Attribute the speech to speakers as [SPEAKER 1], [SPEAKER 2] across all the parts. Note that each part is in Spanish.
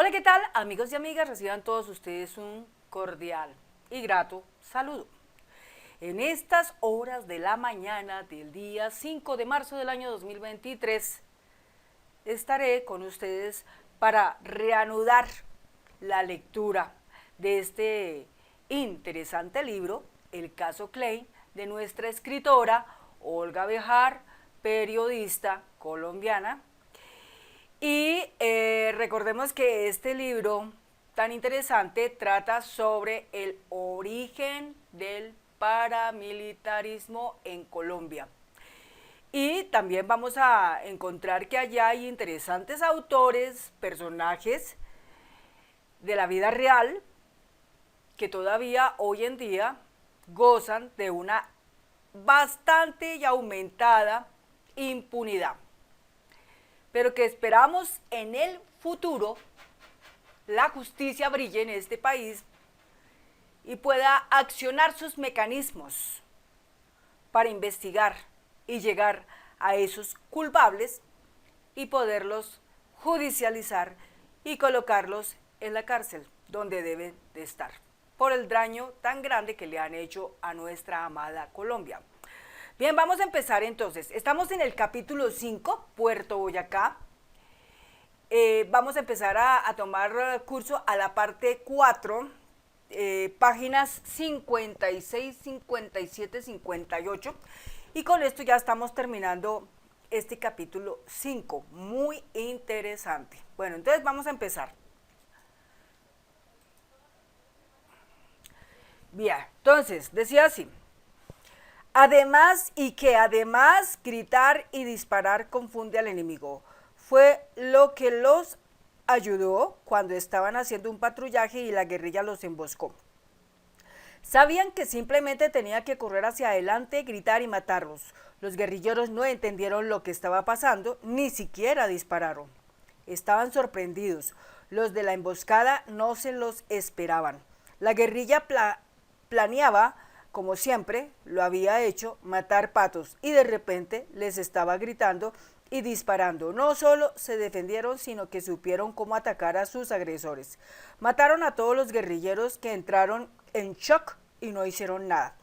[SPEAKER 1] Hola, ¿qué tal? Amigos y amigas, reciban todos ustedes un cordial y grato saludo. En estas horas de la mañana del día 5 de marzo del año 2023, estaré con ustedes para reanudar la lectura de este interesante libro, El caso Klein, de nuestra escritora Olga Bejar, periodista colombiana. Y recordemos que este libro tan interesante trata sobre el origen del paramilitarismo en Colombia. Y también vamos a encontrar que allá hay interesantes autores, personajes de la vida real que todavía hoy en día gozan de una bastante y aumentada impunidad, pero que esperamos en el futuro la justicia brille en este país y pueda accionar sus mecanismos para investigar y llegar a esos culpables y poderlos judicializar y colocarlos en la cárcel donde deben de estar por el daño tan grande que le han hecho a nuestra amada Colombia. Bien, vamos a empezar entonces. Estamos en el capítulo 5, Puerto Boyacá. Vamos a empezar a tomar curso a la parte 4, páginas 56, 57, 58. Y con esto ya estamos terminando este capítulo 5, muy interesante. Bueno, entonces vamos a empezar. Bien, entonces, decía así. Además, gritar y disparar confunde al enemigo. Fue lo que los ayudó cuando estaban haciendo un patrullaje y la guerrilla los emboscó. Sabían que simplemente tenía que correr hacia adelante, gritar y matarlos. Los guerrilleros no entendieron lo que estaba pasando, ni siquiera dispararon. Estaban sorprendidos. Los de la emboscada no se los esperaban. La guerrilla planeaba, como siempre lo había hecho, matar patos, y de repente les estaba gritando y disparando. No solo se defendieron, sino que supieron cómo atacar a sus agresores. Mataron a todos los guerrilleros, que entraron en shock y no hicieron nada.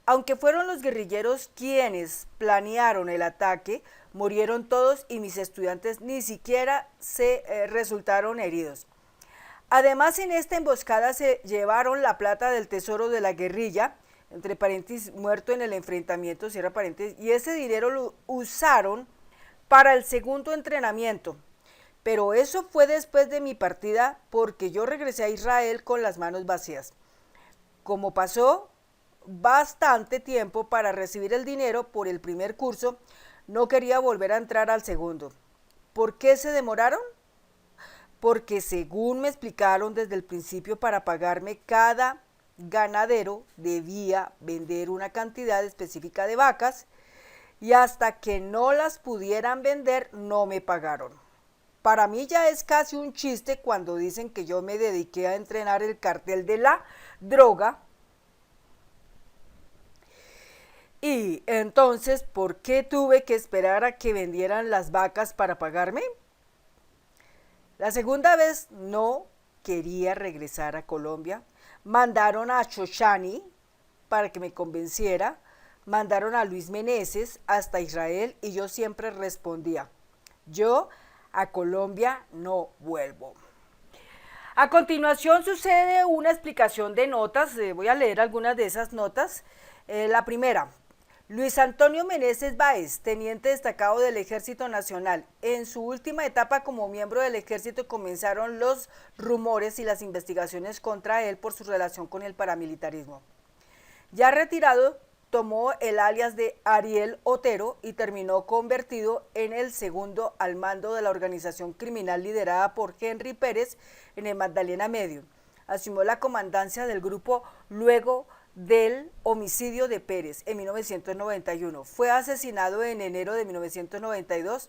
[SPEAKER 1] Aunque fueron los guerrilleros quienes planearon el ataque, murieron todos y mis estudiantes ni siquiera se resultaron heridos. Además, en esta emboscada se llevaron la plata del tesoro de la guerrilla, entre paréntesis, muerto en el enfrentamiento, cierra paréntesis, y ese dinero lo usaron para el segundo entrenamiento. Pero eso fue después de mi partida, porque yo regresé a Israel con las manos vacías. Como pasó bastante tiempo para recibir el dinero por el primer curso, no quería volver a entrar al segundo. ¿Por qué se demoraron? Porque según me explicaron desde el principio, para pagarme cada ganadero debía vender una cantidad específica de vacas, y hasta que no las pudieran vender no me pagaron. Para mí ya es casi un chiste cuando dicen que yo me dediqué a entrenar el cartel de la droga. Y entonces, ¿por qué tuve que esperar a que vendieran las vacas para pagarme? La segunda vez no quería regresar a Colombia. Mandaron a Shoshani para que me convenciera. Mandaron a Luis Meneses hasta Israel y yo siempre respondía: yo a Colombia no vuelvo. A continuación sucede una explicación de notas. Voy a leer algunas de esas notas. La primera: Luis Antonio Meneses Báez, teniente destacado del Ejército Nacional. En su última etapa como miembro del Ejército comenzaron los rumores y las investigaciones contra él por su relación con el paramilitarismo. Ya retirado, tomó el alias de Ariel Otero y terminó convertido en el segundo al mando de la organización criminal liderada por Henry Pérez en el Magdalena Medio. Asumió la comandancia del grupo luego del homicidio de Pérez en 1991. Fue asesinado en enero de 1992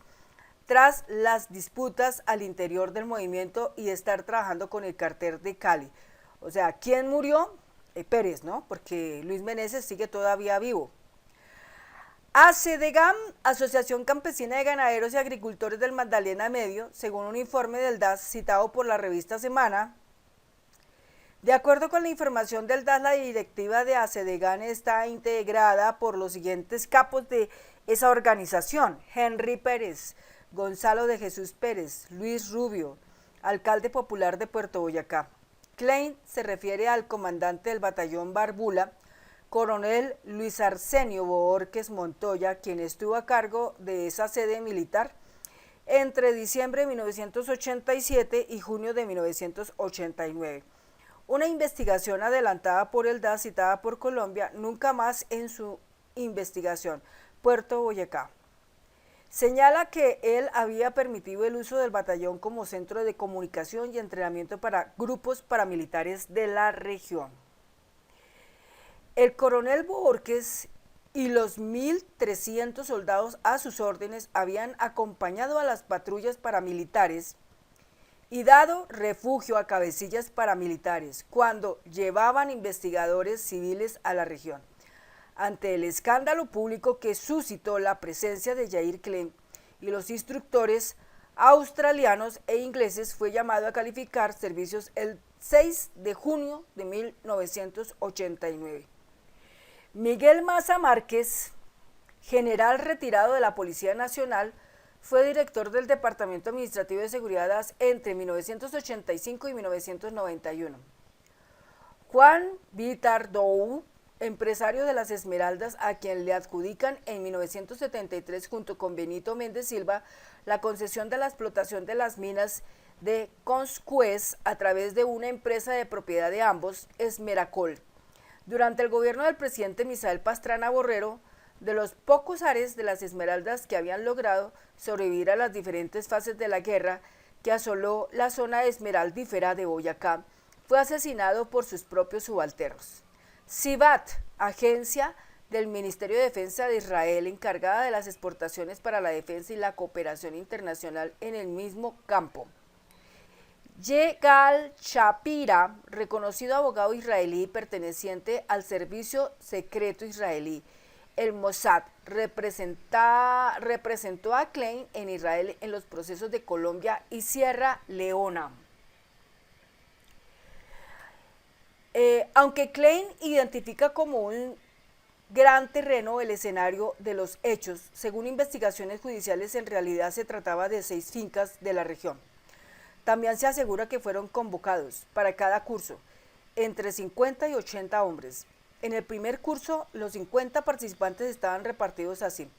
[SPEAKER 1] tras las disputas al interior del movimiento y estar trabajando con el cartel de Cali. O sea, ¿quién murió? Pérez, ¿no? Porque Luis Meneses sigue todavía vivo. ACDGAM, Asociación Campesina de Ganaderos y Agricultores del Magdalena Medio, según un informe del DAS citado por la revista Semana. De acuerdo con la información del DAS, la directiva de ACDGAM está integrada por los siguientes capos de esa organización: Henry Pérez, Gonzalo de Jesús Pérez, Luis Rubio, alcalde popular de Puerto Boyacá. Klein se refiere al comandante del batallón Barbula, coronel Luis Arsenio Bohórquez Montoya, quien estuvo a cargo de esa sede militar entre diciembre de 1987 y junio de 1989. Una investigación adelantada por el DAS citada por Colombia, nunca más en su investigación, Puerto Boyacá. Señala que él había permitido el uso del batallón como centro de comunicación y entrenamiento para grupos paramilitares de la región. El coronel Bohórquez y los 1.300 soldados a sus órdenes habían acompañado a las patrullas paramilitares y dado refugio a cabecillas paramilitares cuando llevaban investigadores civiles a la región. Ante el escándalo público que suscitó la presencia de Yahir Klein y los instructores australianos e ingleses, fue llamado a calificar servicios el 6 de junio de 1989. Miguel Maza Márquez, general retirado de la Policía Nacional, fue director del Departamento Administrativo de Seguridad entre 1985 y 1991. Juan Vitardou, empresario de las Esmeraldas, a quien le adjudican en 1973 junto con Benito Méndez Silva la concesión de la explotación de las minas de Conscuez a través de una empresa de propiedad de ambos, Esmeracol. Durante el gobierno del presidente Misael Pastrana Borrero, de los pocos ares de las Esmeraldas que habían logrado sobrevivir a las diferentes fases de la guerra que asoló la zona esmeraldífera de Boyacá, fue asesinado por sus propios subalternos. Sibat, agencia del Ministerio de Defensa de Israel encargada de las exportaciones para la defensa y la cooperación internacional en el mismo campo. Yegal Shapira, reconocido abogado israelí perteneciente al servicio secreto israelí, el Mossad, representó a Klein en Israel en los procesos de Colombia y Sierra Leona. Aunque Klein identifica como un gran terreno el escenario de los hechos, según investigaciones judiciales en realidad se trataba de 6 fincas de la región. También se asegura que fueron convocados para cada curso entre 50 y 80 hombres. En el primer curso, los 50 participantes estaban repartidos así: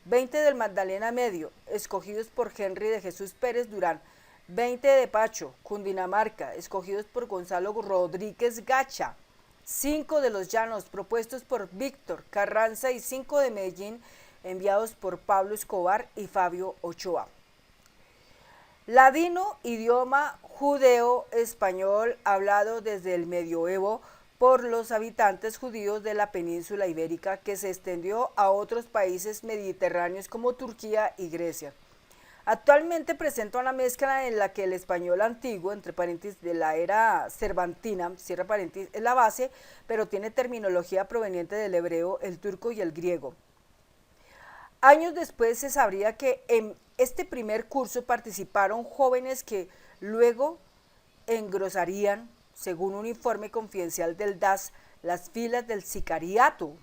[SPEAKER 1] 20 del Magdalena Medio, escogidos por Henry de Jesús Pérez Durán; 20 de Pacho, Cundinamarca, escogidos por Gonzalo Rodríguez Gacha; 5 de los Llanos, propuestos por Víctor Carranza; y 5 de Medellín, enviados por Pablo Escobar y Fabio Ochoa. Ladino, idioma judeo-español hablado desde el medioevo por los habitantes judíos de la península ibérica, que se extendió a otros países mediterráneos como Turquía y Grecia. Actualmente presenta una mezcla en la que el español antiguo, entre paréntesis, de la era cervantina, cierra paréntesis, es la base, pero tiene terminología proveniente del hebreo, el turco y el griego. Años después se sabría que en este primer curso participaron jóvenes que luego engrosarían, según un informe confidencial del DAS, las filas del sicariato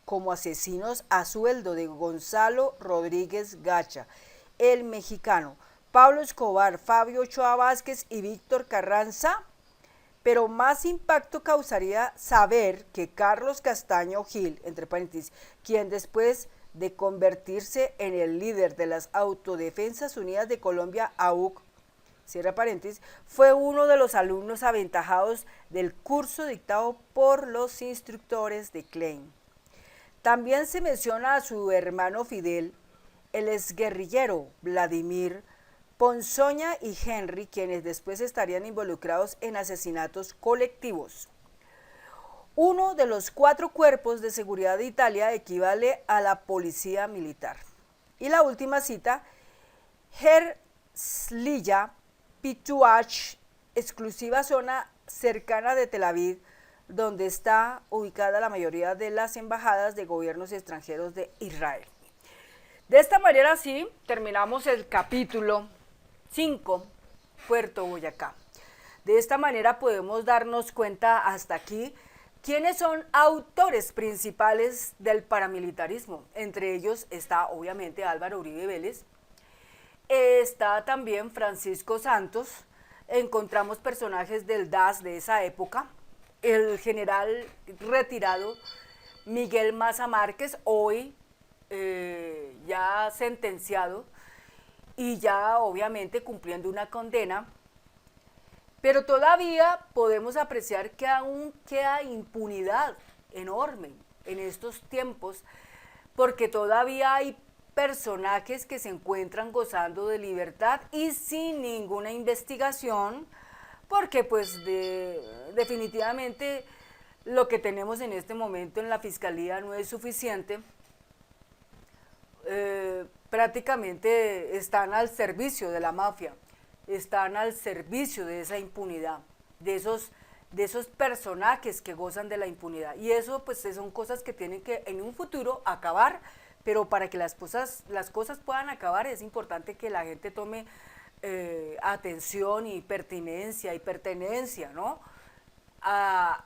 [SPEAKER 1] como asesinos a sueldo de Gonzalo Rodríguez Gacha, el mexicano, Pablo Escobar, Fabio Ochoa Vázquez y Víctor Carranza. Pero más impacto causaría saber que Carlos Castaño Gil, entre paréntesis, quien después de convertirse en el líder de las Autodefensas Unidas de Colombia, AUC, cierra paréntesis, fue uno de los alumnos aventajados del curso dictado por los instructores de Klein. También se menciona a su hermano Fidel, el exguerrillero Vladimir Ponzoña y Henry, quienes después estarían involucrados en asesinatos colectivos. Uno de los 4 cuerpos de seguridad de Italia equivale a la policía militar. Y la última cita: Herzliya Pituach, exclusiva zona cercana de Tel Aviv, donde está ubicada la mayoría de las embajadas de gobiernos extranjeros de Israel. De esta manera sí terminamos el capítulo 5, Puerto Boyacá. De esta manera podemos darnos cuenta hasta aquí quiénes son autores principales del paramilitarismo. Entre ellos está obviamente Álvaro Uribe Vélez, está también Francisco Santos, encontramos personajes del DAS de esa época, el general retirado Miguel Maza Márquez, hoy ya sentenciado y ya obviamente cumpliendo una condena, pero todavía podemos apreciar que aún queda impunidad enorme en estos tiempos, porque todavía hay personajes que se encuentran gozando de libertad y sin ninguna investigación, porque pues definitivamente lo que tenemos en este momento en la fiscalía no es suficiente. Prácticamente están al servicio de la mafia, están al servicio de esa impunidad, de esos personajes que gozan de la impunidad. Y eso pues son cosas que tienen que en un futuro acabar, pero para que las cosas puedan acabar es importante que la gente tome atención y pertenencia, ¿no? A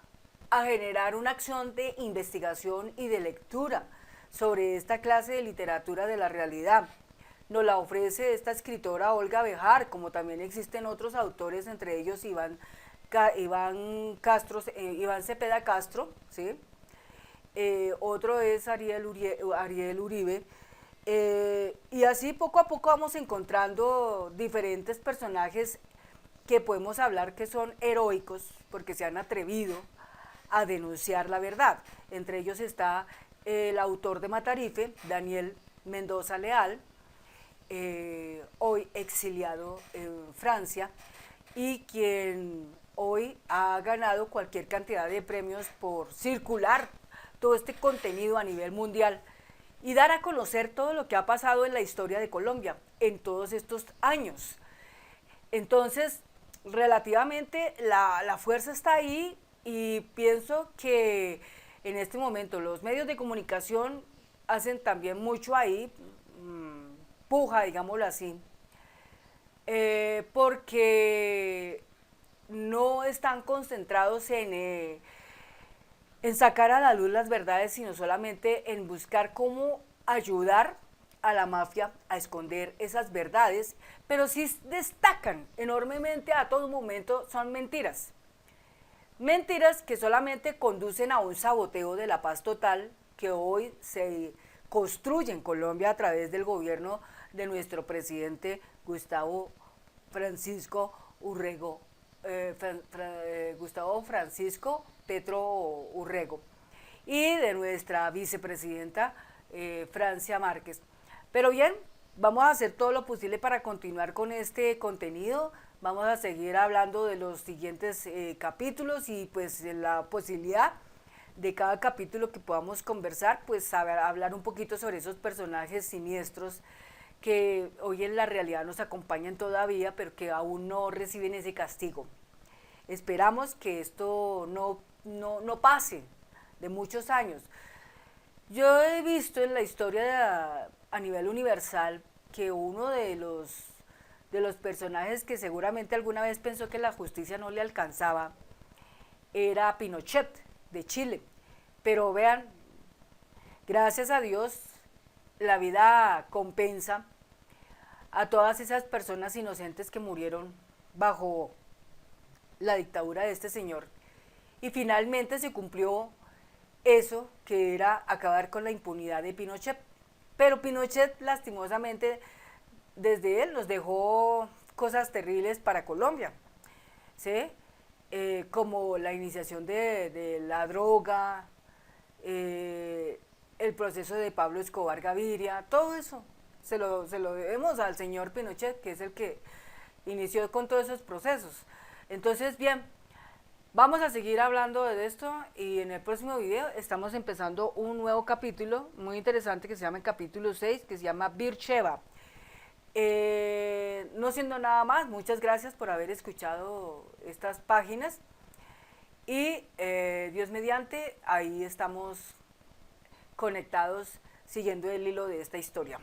[SPEAKER 1] generar una acción de investigación y de lectura sobre esta clase de literatura de la realidad. Nos la ofrece esta escritora Olga Bejar, como también existen otros autores, entre ellos Iván Cepeda Castro, ¿sí? Otro es Ariel Uribe, y así poco a poco vamos encontrando diferentes personajes que podemos hablar que son heroicos porque se han atrevido a denunciar la verdad. Entre ellos está el autor de Matarife, Daniel Mendoza Leal, hoy exiliado en Francia, y quien hoy ha ganado cualquier cantidad de premios por circular todo este contenido a nivel mundial y dar a conocer todo lo que ha pasado en la historia de Colombia en todos estos años. Entonces, relativamente la fuerza está ahí, y pienso que en este momento los medios de comunicación hacen también mucho ahí, puja, digámoslo así, porque no están concentrados en sacar a la luz las verdades, sino solamente en buscar cómo ayudar a la mafia a esconder esas verdades, pero sí destacan enormemente a todo momento, son mentiras. Mentiras que solamente conducen a un saboteo de la paz total que hoy se construye en Colombia a través del gobierno de nuestro presidente Gustavo Francisco Petro Urrego, y de nuestra vicepresidenta Francia Márquez. Pero bien, vamos a hacer todo lo posible para continuar con este contenido. Vamos a seguir hablando de los siguientes capítulos, y pues la posibilidad de cada capítulo que podamos conversar, pues hablar un poquito sobre esos personajes siniestros que hoy en la realidad nos acompañan todavía, pero que aún no reciben ese castigo. Esperamos que esto no pase de muchos años. Yo he visto en la historia a nivel universal que uno de los personajes que seguramente alguna vez pensó que la justicia no le alcanzaba era Pinochet, de Chile. Pero vean, gracias a Dios, la vida compensa a todas esas personas inocentes que murieron bajo la dictadura de este señor. Y finalmente se cumplió eso, que era acabar con la impunidad de Pinochet. Pero Pinochet, lastimosamente, desde él nos dejó cosas terribles para Colombia, ¿sí? Como la iniciación de la droga, el proceso de Pablo Escobar Gaviria, todo eso se lo debemos al señor Pinochet, que es el que inició con todos esos procesos. Entonces, bien, vamos a seguir hablando de esto, y en el próximo video estamos empezando un nuevo capítulo muy interesante que se llama el capítulo 6, que se llama Bircheva. No siendo nada más, muchas gracias por haber escuchado estas páginas, y Dios mediante, ahí estamos conectados siguiendo el hilo de esta historia.